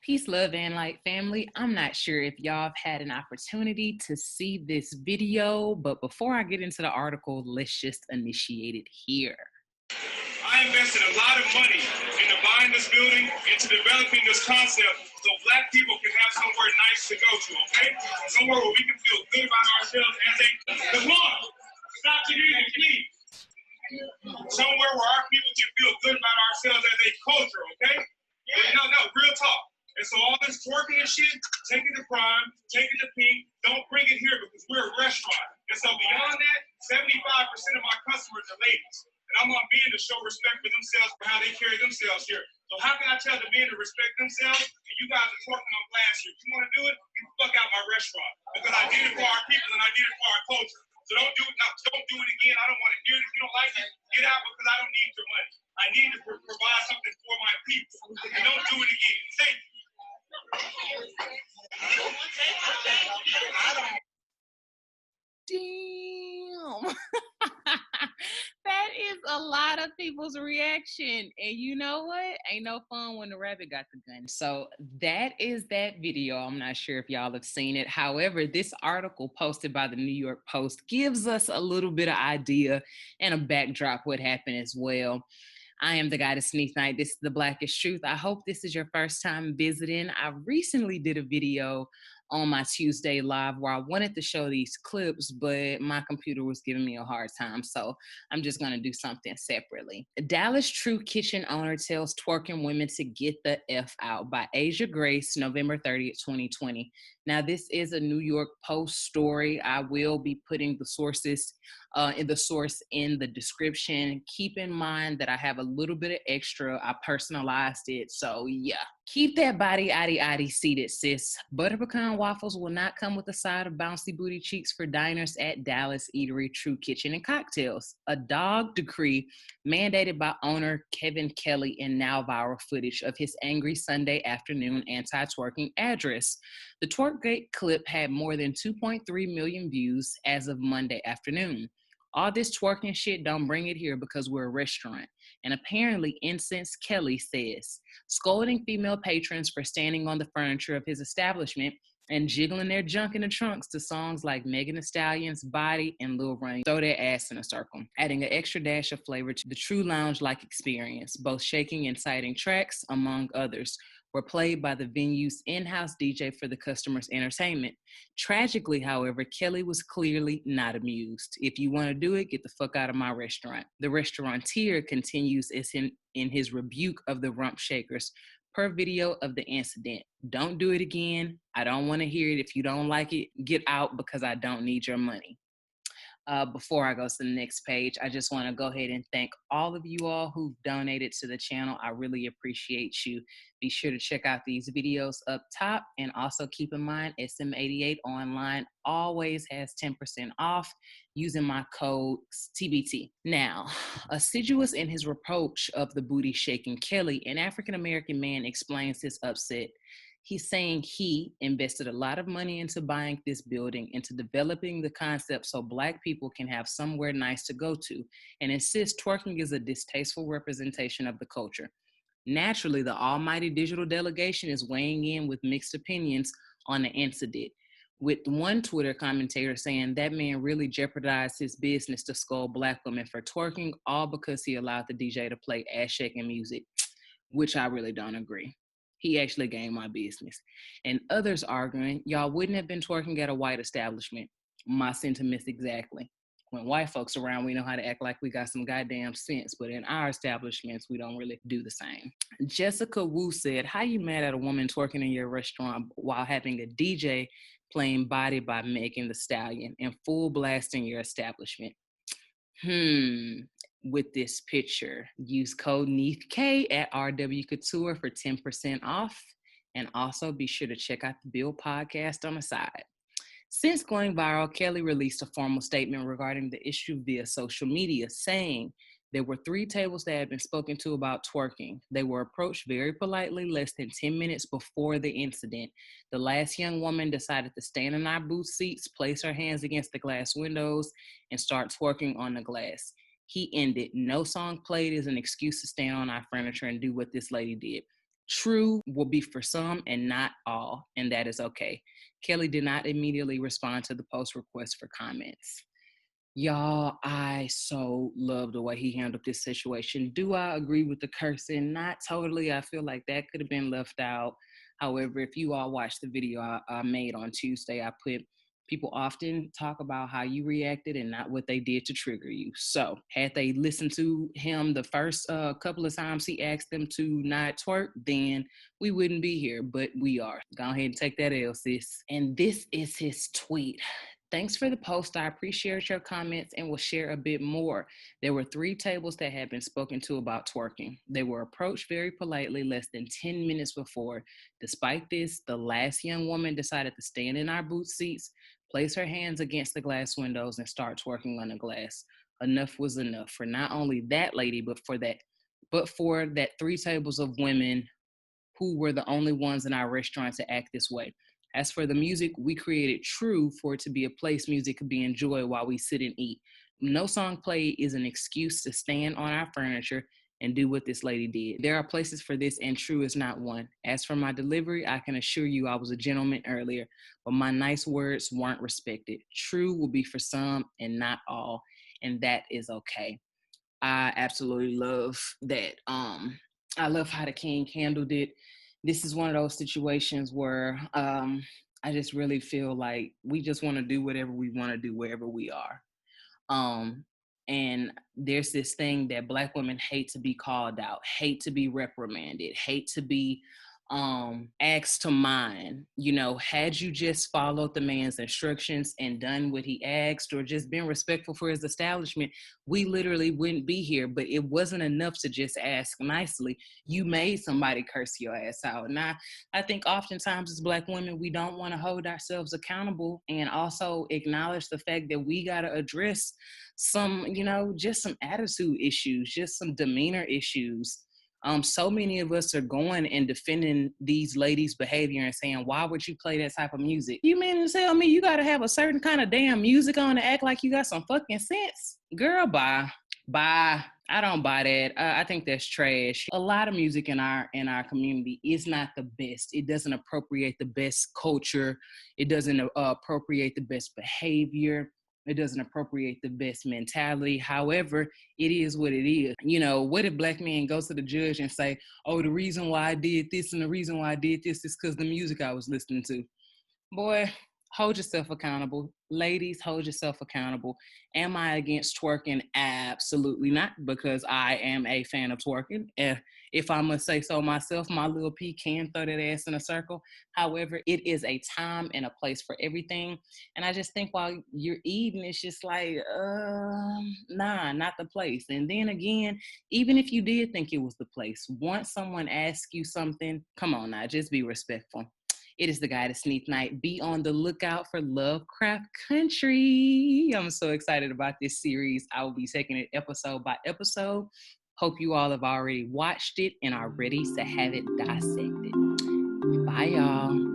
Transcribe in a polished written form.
Peace, love, and light family. I'm not sure if y'all have had an opportunity to see this video, but before I get into the article, let's just initiate it here. I invested a lot of money into buying this building, into developing this concept so Black people can have somewhere nice to go to, okay? Somewhere where we can feel good about ourselves as a, come on, stop the music, please. Somewhere where our people can feel good about ourselves as a culture, okay? No, real talk. And so all this twerking and shit, take it to Prime, take it to Pink, don't bring it here because we're a restaurant. And so beyond that, 75% of my customers are ladies. And I'm on being to show respect for themselves for how they carry themselves here. So how can I tell the men to respect themselves and you guys are twerking on glass here? If you want to do it, you fuck out my restaurant. Because I did it for our people and I did it for our culture. So don't do it now. Don't do it again. I don't want to hear it. If you don't like it, get out because I don't need your money. I need to provide something for my people. And don't do it again. Thank you. Damn. That is a lot of people's reaction. And you know what? Ain't no fun when the rabbit got the gun. So that is that video. I'm not sure if y'all have seen it. However, this article posted by the New York Post gives us a little bit of idea and a backdrop what happened as well. I am the Goddess Sneak Night. This is the Blackest Truth. I hope this is your first time visiting. I recently did a video on my Tuesday live where I wanted to show these clips, but my computer was giving me a hard time. So I'm just going to do something separately. Dallas True Kitchen owner tells twerking women to get the F out by Asia Grace, November 30th, 2020. Now, this is a New York Post story. I will be putting the sources in the source in the description. Keep in mind that I have a little bit of extra. I personalized it. So yeah, keep that body seated, sis. Butter pecan waffles will not come with a side of bouncy booty cheeks for diners at Dallas Eatery True Kitchen and Cocktails. A dog decree mandated by owner Kevin Kelly in now viral footage of his angry Sunday afternoon anti-twerking address. The twerkgate clip had more than 2.3 million views as of Monday afternoon. All this twerking shit, don't bring it here because we're a restaurant. And apparently, Incensed Kelly says, scolding female patrons for standing on the furniture of his establishment and jiggling their junk in the trunks to songs like Megan Thee Stallion's Body and Lil Wayne Throw Their Ass in a Circle, adding an extra dash of flavor to the true lounge-like experience. Both shaking and citing tracks, among others, were played by the venue's in-house DJ for the customer's entertainment. Tragically, however, Kelly was clearly not amused. If you want to do it, get the fuck out of my restaurant. The restaurateur continues in his rebuke of the rump shakers per video of the incident. Don't do it again. I don't want to hear it. If you don't like it, get out because I don't need your money. Before I go to the next page, I just want to go ahead and thank all of you all who've donated to the channel. I really appreciate you. Be sure to check out these videos up top, and also keep in mind SM88 online always has 10% off using my code TBT. Now, assiduous in his reproach of the booty shaking Kelly, an African-American man explains his upset. He's saying he invested a lot of money into buying this building, into developing the concept so Black people can have somewhere nice to go to, and insists twerking is a distasteful representation of the culture. Naturally, the almighty digital delegation is weighing in with mixed opinions on the incident, with one Twitter commentator saying that man really jeopardized his business to scold Black women for twerking, all because he allowed the DJ to play ass-shaking music, which I really don't agree. He actually gained my business. And others arguing, y'all wouldn't have been twerking at a white establishment. My sentiments exactly. When white folks around, we know how to act like we got some goddamn sense, but in our establishments, we don't really do the same. Jessica Wu said, how you mad at a woman twerking in your restaurant while having a DJ playing Body by Megan Thee Stallion and full blast in your establishment? With this picture, use code NEITHK at RW Couture for 10% off. And also be sure to check out the Bill podcast on the side. Since going viral, Kelly released a formal statement regarding the issue via social media, saying there were 3 tables that had been spoken to about twerking. They were approached very politely less than 10 minutes before the incident. The last young woman decided to stand in our booth seats, place her hands against the glass windows, and start twerking on the glass. He ended, no song played is an excuse to stand on our furniture and do what this lady did. True will be for some and not all, and that is okay. Kelly did not immediately respond to the post request for comments. Y'all, I so love the way he handled this situation. Do I agree with the cursing? Not totally. I feel like that could have been left out. However, if you all watched the video I made on Tuesday, I put people often talk about how you reacted and not what they did to trigger you. So, had they listened to him the first couple of times he asked them to not twerk, then we wouldn't be here, but we are. Go ahead and take that L, sis. And this is his tweet. Thanks for the post. I appreciate your comments and will share a bit more. There were 3 tables that had been spoken to about twerking. They were approached very politely less than 10 minutes before. Despite this, the last young woman decided to stand in our booth seats, place her hands against the glass windows, and start twerking on the glass. Enough was enough for not only that lady, but for that 3 tables of women who were the only ones in our restaurant to act this way. As for the music, we created True for it to be a place music could be enjoyed while we sit and eat. No song played is an excuse to stand on our furniture and do what this lady did. There are places for this, and True is not one. As for my delivery, I can assure you I was a gentleman earlier, but my nice words weren't respected. True will be for some and not all, and that is okay. I absolutely love that. I love how the king handled it. This is one of those situations where I just really feel like we just want to do whatever we want to do wherever we are. Um, and there's this thing that Black women hate to be called out, hate to be reprimanded, hate to be asked to mind. You know, had you just followed the man's instructions and done what he asked or just been respectful for his establishment, we literally wouldn't be here. But it wasn't enough to just ask nicely. You made somebody curse your ass out. And I think oftentimes as Black women, we don't want to hold ourselves accountable and also acknowledge the fact that we got to address some, just some attitude issues, just some demeanor issues. So many of us are going and defending these ladies' behavior and saying, why would you play that type of music? You mean to tell me you got to have a certain kind of damn music on to act like you got some fucking sense? Girl, bye. Bye. I don't buy that. I think that's trash. A lot of music in our community is not the best. It doesn't appropriate the best culture. It doesn't appropriate the best behavior. It doesn't appropriate the best mentality. However, it is what it is. What if Black men go to the judge and say, oh, the reason why I did this and the reason why I did this is because the music I was listening to? Boy, hold yourself accountable. Ladies, hold yourself accountable. Am I against twerking? Absolutely not, because I am a fan of twerking. If I must say so myself, my little P can throw that ass in a circle. However, it is a time and a place for everything. And I just think while you're eating, it's just like, nah, not the place. And then again, even if you did think it was the place, once someone asks you something, come on now, just be respectful. It is the Goddess Neath Night. Be on the lookout for Lovecraft Country. I'm so excited about this series. I will be taking it episode by episode. Hope you all have already watched it and are ready to have it dissected. Bye, y'all.